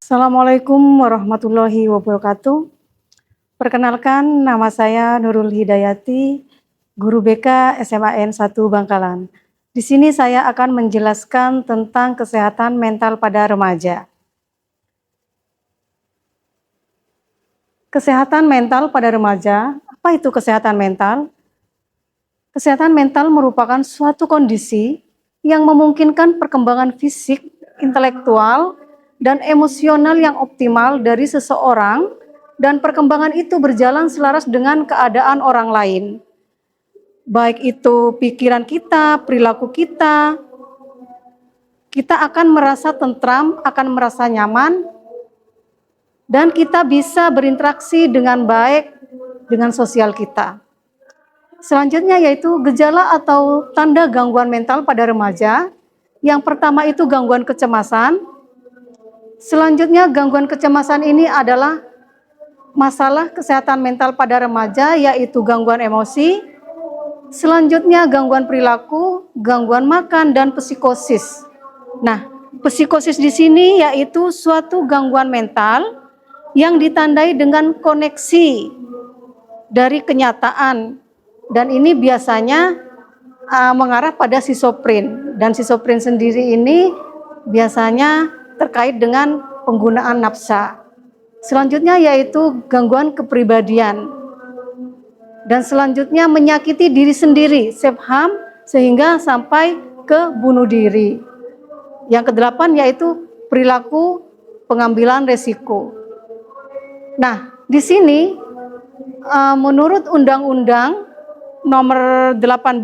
Assalamualaikum warahmatullahi wabarakatuh. Perkenalkan, nama saya Nurul Hidayati, Guru BK SMAN 1 Bangkalan. Di sini saya akan menjelaskan tentang kesehatan mental pada remaja. Kesehatan mental pada remaja, apa itu kesehatan mental? Kesehatan mental merupakan suatu kondisi yang memungkinkan perkembangan fisik, intelektual, dan emosional yang optimal dari seseorang, dan perkembangan itu berjalan selaras dengan keadaan orang lain. Baik itu pikiran kita, perilaku kita akan merasa tentram, akan merasa nyaman, dan kita bisa berinteraksi dengan baik dengan sosial kita. Selanjutnya yaitu gejala atau tanda gangguan mental pada remaja. Yang pertama itu gangguan kecemasan. Selanjutnya gangguan kecemasan ini adalah masalah kesehatan mental pada remaja, yaitu gangguan emosi. Selanjutnya gangguan perilaku, gangguan makan, dan psikosis. Nah, psikosis di sini yaitu suatu gangguan mental yang ditandai dengan koneksi dari kenyataan, dan ini biasanya mengarah pada schizophren, dan schizophren sendiri ini biasanya terkait dengan penggunaan nafsa. Selanjutnya yaitu gangguan kepribadian. Dan selanjutnya menyakiti diri sendiri, self-harm, sehingga sampai ke bunuh diri. Yang kedelapan yaitu perilaku pengambilan resiko. Nah, di sini menurut Undang-Undang Nomor 18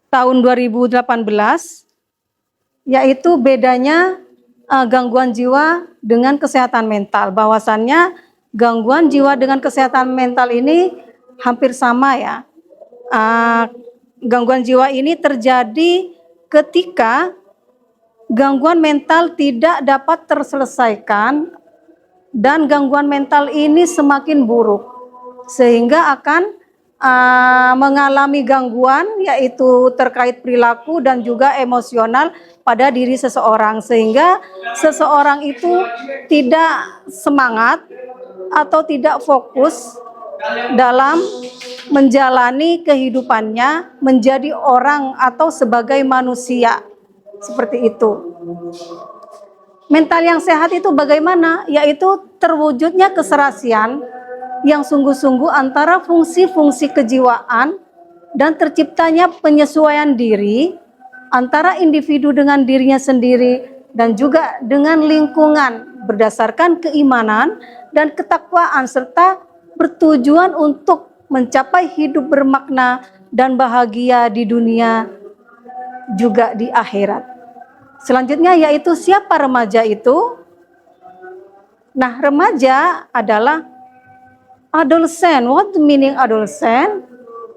tahun 2018, yaitu bedanya gangguan jiwa dengan kesehatan mental. Bahwasannya gangguan jiwa dengan kesehatan mental ini hampir sama ya. Gangguan jiwa ini terjadi ketika gangguan mental tidak dapat terselesaikan dan gangguan mental ini semakin buruk, sehingga akan mengalami gangguan yaitu terkait perilaku dan juga emosional pada diri seseorang, sehingga seseorang itu tidak semangat atau tidak fokus dalam menjalani kehidupannya menjadi orang atau sebagai manusia, seperti itu. Mental yang sehat itu bagaimana? Yaitu terwujudnya keserasian yang sungguh-sungguh antara fungsi-fungsi kejiwaan dan terciptanya penyesuaian diri antara individu dengan dirinya sendiri dan juga dengan lingkungan berdasarkan keimanan dan ketakwaan, serta bertujuan untuk mencapai hidup bermakna dan bahagia di dunia juga di akhirat. Selanjutnya yaitu siapa remaja itu? Nah, remaja adalah adolescent. What the meaning adolescent?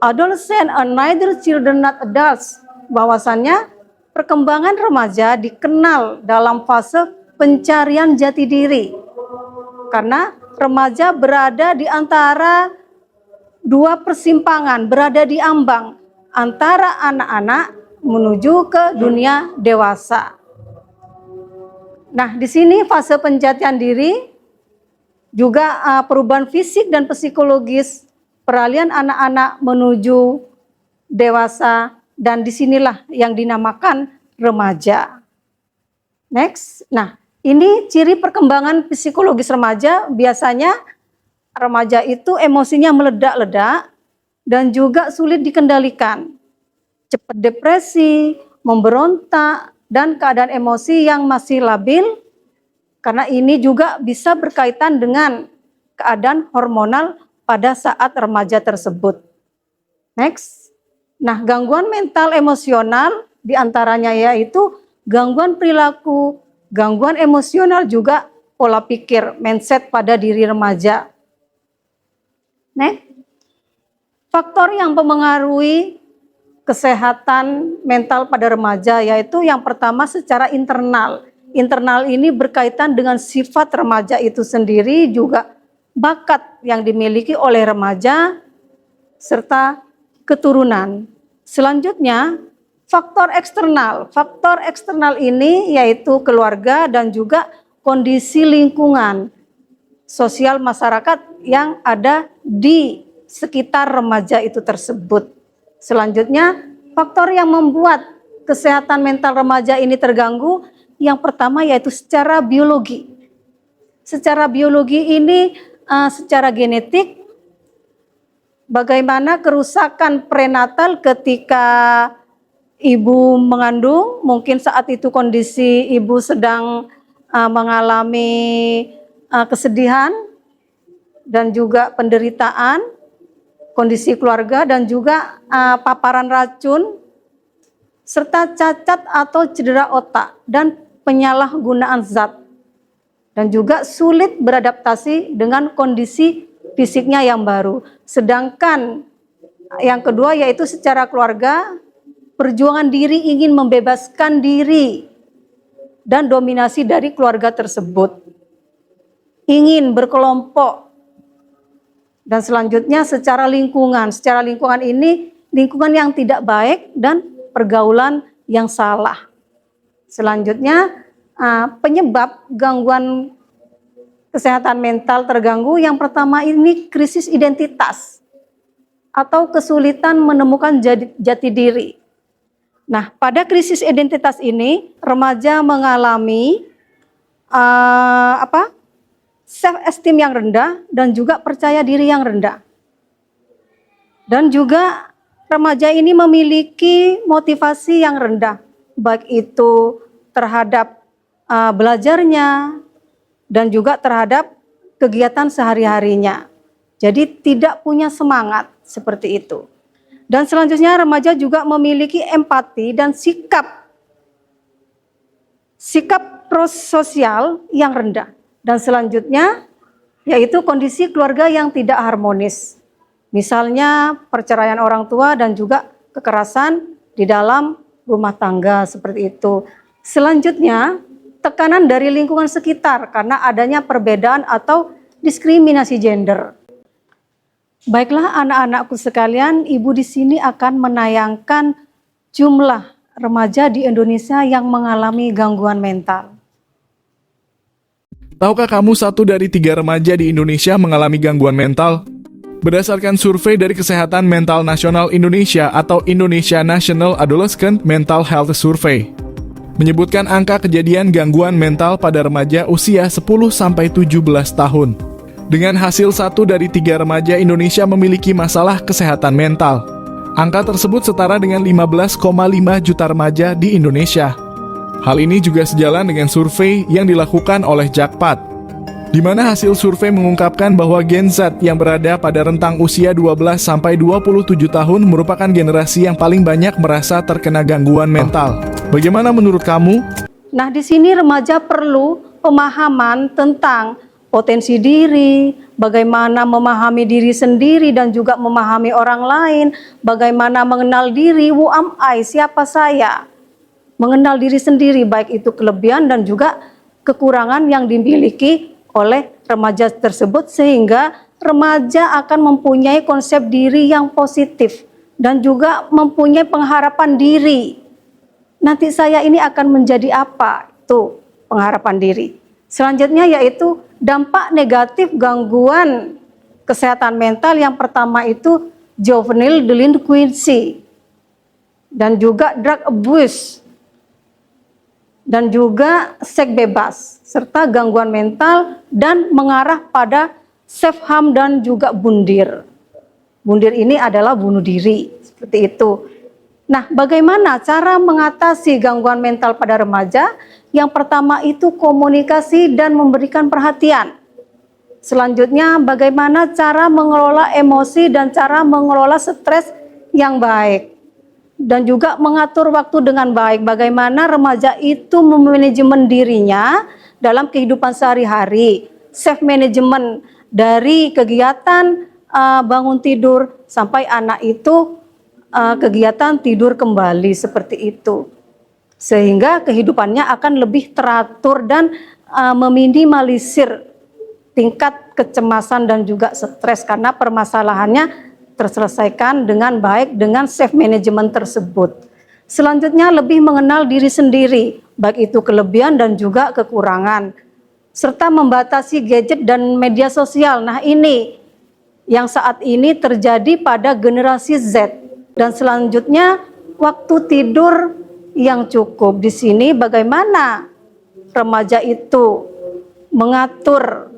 Adolescent are neither children not adults. Bahwasannya perkembangan remaja dikenal dalam fase pencarian jati diri. Karena remaja berada di antara dua persimpangan, berada di ambang antara anak-anak menuju ke dunia dewasa. Nah, di sini fase penjatian diri juga perubahan fisik dan psikologis, peralihan anak-anak menuju dewasa, dan disinilah yang dinamakan remaja. Next, nah ini ciri perkembangan psikologis remaja. Biasanya remaja itu emosinya meledak-ledak dan juga sulit dikendalikan, cepat depresi, memberontak, dan keadaan emosi yang masih labil. Karena ini juga bisa berkaitan dengan keadaan hormonal pada saat remaja tersebut. Next. Nah, gangguan mental emosional diantaranya yaitu gangguan perilaku, gangguan emosional, juga pola pikir, mindset pada diri remaja. Next. Faktor yang mempengaruhi kesehatan mental pada remaja yaitu yang pertama secara internal. Internal ini berkaitan dengan sifat remaja itu sendiri, juga bakat yang dimiliki oleh remaja, serta keturunan. Selanjutnya, Faktor eksternal ini yaitu keluarga dan juga kondisi lingkungan sosial masyarakat yang ada di sekitar remaja itu tersebut. Selanjutnya, faktor yang membuat kesehatan mental remaja ini terganggu, yang pertama yaitu secara biologi. Secara biologi ini secara genetik, bagaimana kerusakan prenatal ketika ibu mengandung, mungkin saat itu kondisi ibu sedang mengalami kesedihan dan juga penderitaan, kondisi keluarga dan juga paparan racun, serta cacat atau cedera otak dan penyalahgunaan zat, dan juga sulit beradaptasi dengan kondisi fisiknya yang baru. Sedangkan yang kedua yaitu secara keluarga, perjuangan diri ingin membebaskan diri dan dominasi dari keluarga tersebut, ingin berkelompok. Dan selanjutnya secara lingkungan ini lingkungan yang tidak baik dan pergaulan yang salah. Selanjutnya penyebab gangguan kesehatan mental terganggu, yang pertama ini krisis identitas atau kesulitan menemukan jati diri. Nah, pada krisis identitas ini remaja mengalami self esteem yang rendah dan juga percaya diri yang rendah. Dan juga remaja ini memiliki motivasi yang rendah, baik itu terhadap belajarnya dan juga terhadap kegiatan sehari-harinya. Jadi tidak punya semangat seperti itu. Dan selanjutnya remaja juga memiliki empati dan sikap prososial yang rendah. Dan selanjutnya yaitu kondisi keluarga yang tidak harmonis. Misalnya perceraian orang tua dan juga kekerasan di dalam rumah tangga seperti itu. Selanjutnya tekanan dari lingkungan sekitar karena adanya perbedaan atau diskriminasi gender. Baiklah anak-anakku sekalian, Ibu di sini akan menayangkan jumlah remaja di Indonesia yang mengalami gangguan mental. Tahukah kamu 1 dari 3 remaja di Indonesia mengalami gangguan mental? Berdasarkan survei dari Kesehatan Mental Nasional Indonesia atau Indonesia National Adolescent Mental Health Survey, menyebutkan angka kejadian gangguan mental pada remaja usia 10-17 tahun. Dengan hasil 1 dari 3 remaja Indonesia memiliki masalah kesehatan mental. Angka tersebut setara dengan 15,5 juta remaja di Indonesia. Hal ini juga sejalan dengan survei yang dilakukan oleh Jakpat, di mana hasil survei mengungkapkan bahwa Gen Z yang berada pada rentang usia 12-27 tahun merupakan generasi yang paling banyak merasa terkena gangguan mental. Bagaimana menurut kamu? Nah, di sini remaja perlu pemahaman tentang potensi diri, bagaimana memahami diri sendiri dan juga memahami orang lain, bagaimana mengenal diri, who am I, siapa saya, mengenal diri sendiri, baik itu kelebihan dan juga kekurangan yang dimiliki oleh remaja tersebut, sehingga remaja akan mempunyai konsep diri yang positif dan juga mempunyai pengharapan diri. Nanti saya ini akan menjadi apa? Itu pengharapan diri. Selanjutnya yaitu dampak negatif gangguan kesehatan mental. Yang pertama itu juvenile delinquency dan juga drug abuse dan juga seks bebas serta gangguan mental dan mengarah pada self harm dan juga bundir. Bundir ini adalah bunuh diri, seperti itu. Nah, bagaimana cara mengatasi gangguan mental pada remaja? Yang pertama itu komunikasi dan memberikan perhatian. Selanjutnya, bagaimana cara mengelola emosi dan cara mengelola stres yang baik. Dan juga mengatur waktu dengan baik. Bagaimana remaja itu memanajemen dirinya dalam kehidupan sehari-hari. Self management dari kegiatan bangun tidur sampai anak itu kegiatan tidur kembali, seperti itu. Sehingga kehidupannya akan lebih teratur dan meminimalisir tingkat kecemasan dan juga stres karena permasalahannya terselesaikan dengan baik dengan self management tersebut. Selanjutnya lebih mengenal diri sendiri, baik itu kelebihan dan juga kekurangan, serta membatasi gadget dan media sosial. Nah, ini yang saat ini terjadi pada generasi Z. Dan selanjutnya waktu tidur yang cukup. Di sini bagaimana remaja itu mengatur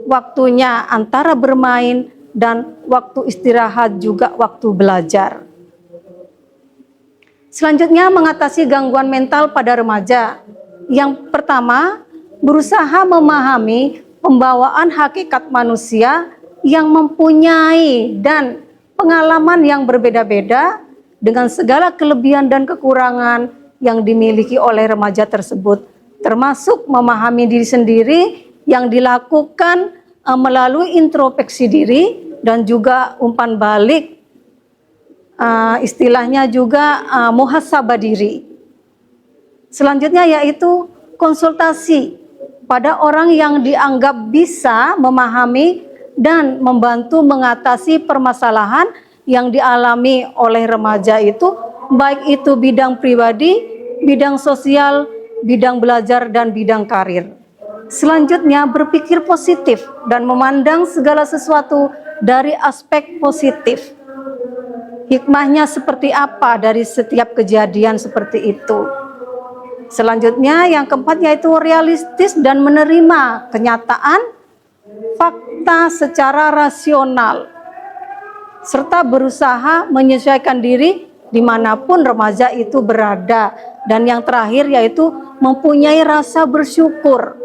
waktunya antara bermain dan waktu istirahat, juga waktu belajar. Selanjutnya mengatasi gangguan mental pada remaja. Yang pertama, berusaha memahami pembawaan hakikat manusia yang mempunyai dan pengalaman yang berbeda-beda dengan segala kelebihan dan kekurangan yang dimiliki oleh remaja tersebut, termasuk memahami diri sendiri yang dilakukan melalui introspeksi diri dan juga umpan balik, istilahnya juga muhasabah diri. Selanjutnya yaitu konsultasi pada orang yang dianggap bisa memahami dan membantu mengatasi permasalahan yang dialami oleh remaja itu, baik itu bidang pribadi, bidang sosial, bidang belajar, dan bidang karir. Selanjutnya berpikir positif dan memandang segala sesuatu dari aspek positif. Hikmahnya seperti apa dari setiap kejadian seperti itu. Selanjutnya yang keempat yaitu realistis dan menerima kenyataan, fakta secara rasional, serta berusaha menyesuaikan diri dimanapun remaja itu berada. Dan yang terakhir yaitu mempunyai rasa bersyukur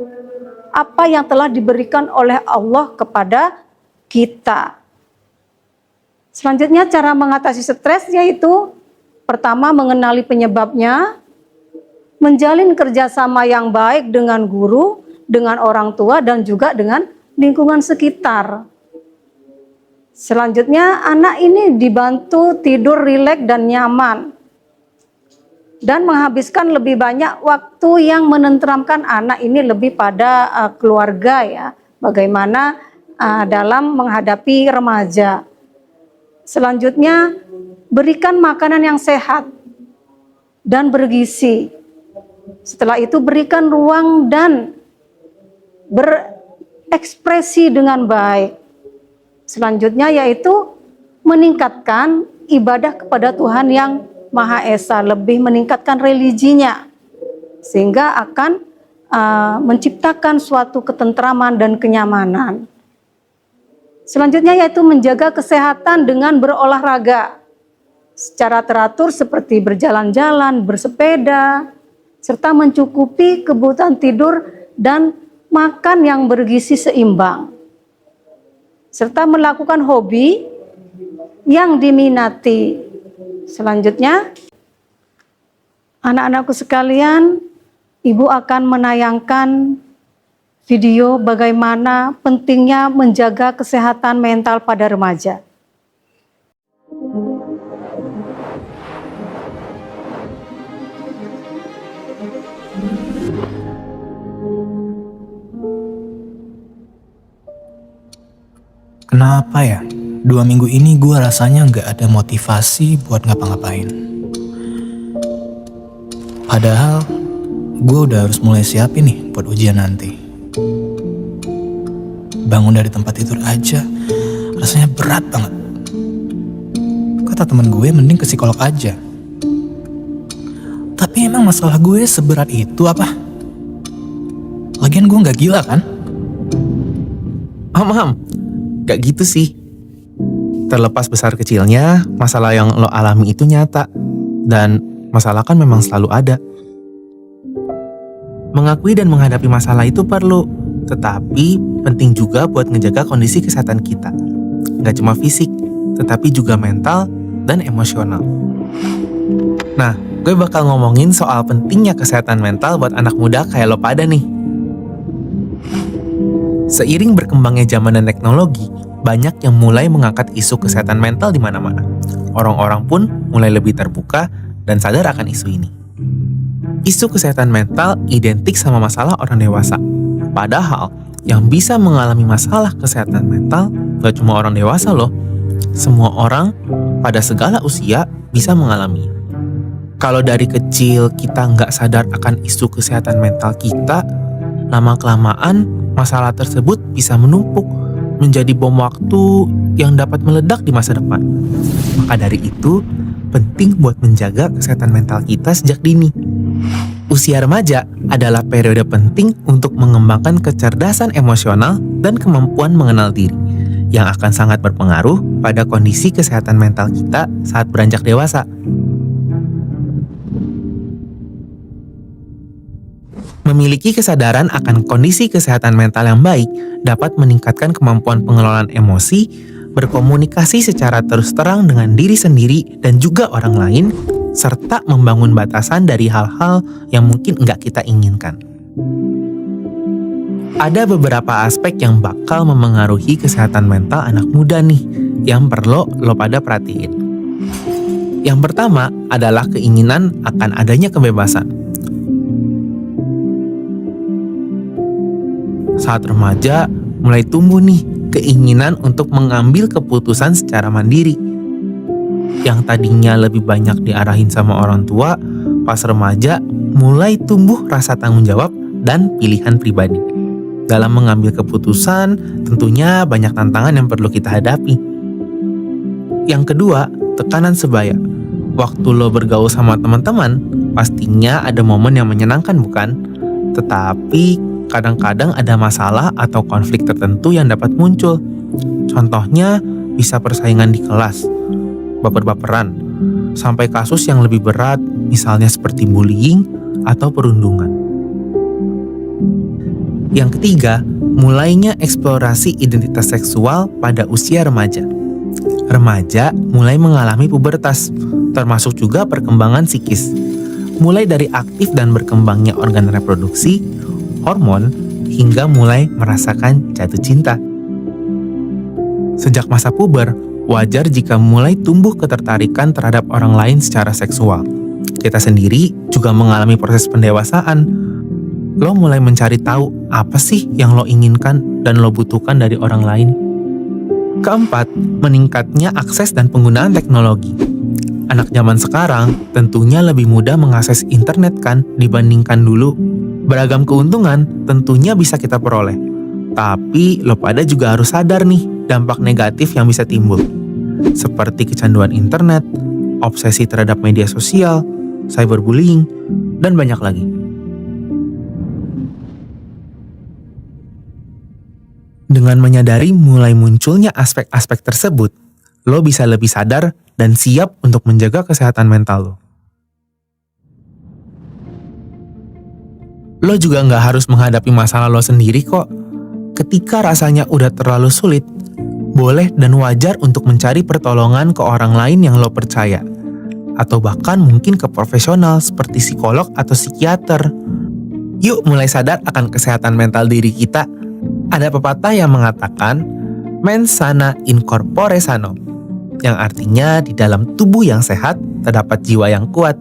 apa yang telah diberikan oleh Allah kepada kita. Selanjutnya cara mengatasi stres yaitu pertama mengenali penyebabnya, menjalin kerjasama yang baik dengan guru, dengan orang tua, dan juga dengan lingkungan sekitar. Selanjutnya anak ini dibantu tidur rileks dan nyaman, dan menghabiskan lebih banyak waktu yang menenteramkan anak ini lebih pada keluarga ya, bagaimana dalam menghadapi remaja. Selanjutnya berikan makanan yang sehat dan bergizi. Setelah itu berikan ruang dan berekspresi dengan baik. Selanjutnya yaitu meningkatkan ibadah kepada Tuhan yang Maha Esa, lebih meningkatkan religinya, sehingga akan menciptakan suatu ketentraman dan kenyamanan. Selanjutnya yaitu menjaga kesehatan dengan berolahraga secara teratur seperti berjalan-jalan, bersepeda, serta mencukupi kebutuhan tidur dan makan yang bergizi seimbang, serta melakukan hobi yang diminati. Selanjutnya, anak-anakku sekalian, Ibu akan menayangkan video bagaimana pentingnya menjaga kesehatan mental pada remaja. Kenapa ya? 2 minggu ini gue rasanya nggak ada motivasi buat ngapa-ngapain. Padahal gue udah harus mulai siapin nih buat ujian nanti. Bangun dari tempat tidur aja rasanya berat banget. Kata temen gue mending ke psikolog aja. Tapi emang masalah gue seberat itu apa? Lagian gue gak gila kan? Ham, gak gitu sih. Terlepas besar kecilnya, masalah yang lo alami itu nyata. Dan masalah kan memang selalu ada. Mengakui dan menghadapi masalah itu perlu, tetapi penting juga buat ngejaga kondisi kesehatan kita. Gak cuma fisik, tetapi juga mental dan emosional. Nah, gue bakal ngomongin soal pentingnya kesehatan mental buat anak muda kayak lo pada nih. Seiring berkembangnya zaman dan teknologi, banyak yang mulai mengangkat isu kesehatan mental di mana-mana. Orang-orang pun mulai lebih terbuka dan sadar akan isu ini. Isu kesehatan mental identik sama masalah orang dewasa. Padahal, yang bisa mengalami masalah kesehatan mental gak cuma orang dewasa loh. Semua orang pada segala usia bisa mengalami. Kalau dari kecil kita nggak sadar akan isu kesehatan mental kita, lama-kelamaan masalah tersebut bisa menumpuk menjadi bom waktu yang dapat meledak di masa depan. Maka dari itu, penting buat menjaga kesehatan mental kita sejak dini. Usia remaja adalah periode penting untuk mengembangkan kecerdasan emosional dan kemampuan mengenal diri, yang akan sangat berpengaruh pada kondisi kesehatan mental kita saat beranjak dewasa. Memiliki kesadaran akan kondisi kesehatan mental yang baik dapat meningkatkan kemampuan pengelolaan emosi, berkomunikasi secara terus terang dengan diri sendiri dan juga orang lain, serta membangun batasan dari hal-hal yang mungkin nggak kita inginkan. Ada beberapa aspek yang bakal memengaruhi kesehatan mental anak muda nih, yang perlu lo pada perhatiin. Yang pertama adalah keinginan akan adanya kebebasan. Saat remaja, mulai tumbuh nih keinginan untuk mengambil keputusan secara mandiri. Yang tadinya lebih banyak diarahin sama orang tua, pas remaja mulai tumbuh rasa tanggung jawab dan pilihan pribadi. Dalam mengambil keputusan, tentunya banyak tantangan yang perlu kita hadapi. Yang kedua, tekanan sebaya. Waktu lo bergaul sama teman-teman, pastinya ada momen yang menyenangkan, bukan? Tetapi kadang-kadang ada masalah atau konflik tertentu yang dapat muncul. Contohnya bisa persaingan di kelas, baper-baperan, sampai kasus yang lebih berat, misalnya seperti bullying atau perundungan. Yang ketiga, mulainya eksplorasi identitas seksual pada usia remaja. Remaja mulai mengalami pubertas, termasuk juga perkembangan psikis. Mulai dari aktif dan berkembangnya organ reproduksi, hormon, hingga mulai merasakan jatuh cinta. Sejak masa puber, wajar jika mulai tumbuh ketertarikan terhadap orang lain secara seksual. Kita sendiri juga mengalami proses pendewasaan. Lo mulai mencari tahu apa sih yang lo inginkan dan lo butuhkan dari orang lain. Keempat, meningkatnya akses dan penggunaan teknologi. Anak zaman sekarang tentunya lebih mudah mengakses internet kan dibandingkan dulu. Beragam keuntungan tentunya bisa kita peroleh. Tapi lo pada juga harus sadar nih dampak negatif yang bisa timbul. Seperti kecanduan internet, obsesi terhadap media sosial, cyberbullying, dan banyak lagi. Dengan menyadari mulai munculnya aspek-aspek tersebut, lo bisa lebih sadar dan siap untuk menjaga kesehatan mental lo. Lo juga nggak harus menghadapi masalah lo sendiri kok. Ketika rasanya udah terlalu sulit, boleh dan wajar untuk mencari pertolongan ke orang lain yang lo percaya. Atau bahkan mungkin ke profesional seperti psikolog atau psikiater. Yuk mulai sadar akan kesehatan mental diri kita. Ada pepatah yang mengatakan, mens sana in corpore sano, yang artinya di dalam tubuh yang sehat terdapat jiwa yang kuat.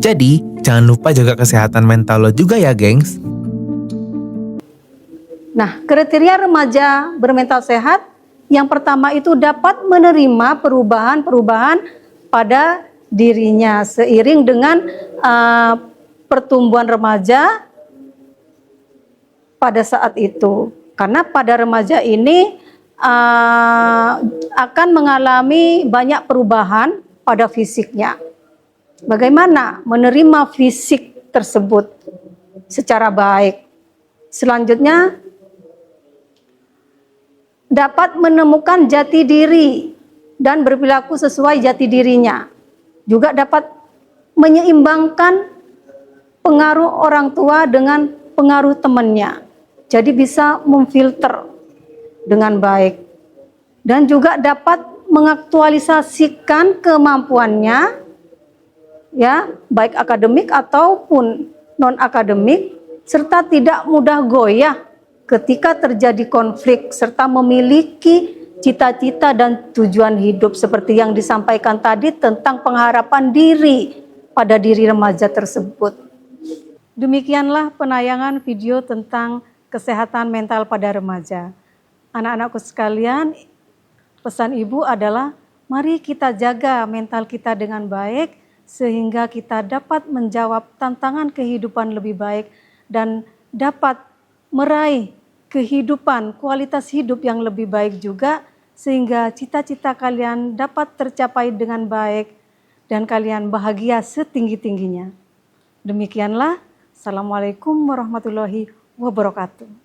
Jadi, jangan lupa jaga kesehatan mental lo juga ya, gengs. Nah, kriteria remaja bermental sehat, yang pertama itu dapat menerima perubahan-perubahan pada dirinya seiring dengan pertumbuhan remaja pada saat itu. Karena pada remaja ini akan mengalami banyak perubahan pada fisiknya. Bagaimana menerima fisik tersebut secara baik. Selanjutnya, dapat menemukan jati diri dan berperilaku sesuai jati dirinya. Juga dapat menyeimbangkan pengaruh orang tua dengan pengaruh temannya. Jadi bisa memfilter dengan baik. Dan juga dapat mengaktualisasikan kemampuannya, ya, baik akademik ataupun non-akademik, serta tidak mudah goyah ketika terjadi konflik, serta memiliki cita-cita dan tujuan hidup seperti yang disampaikan tadi tentang pengharapan diri pada diri remaja tersebut. Demikianlah penayangan video tentang kesehatan mental pada remaja. Anak-anakku sekalian, pesan ibu adalah mari kita jaga mental kita dengan baik sehingga kita dapat menjawab tantangan kehidupan lebih baik dan dapat meraih kehidupan, kualitas hidup yang lebih baik juga, sehingga cita-cita kalian dapat tercapai dengan baik dan kalian bahagia setinggi-tingginya. Demikianlah, Assalamualaikum warahmatullahi wabarakatuh.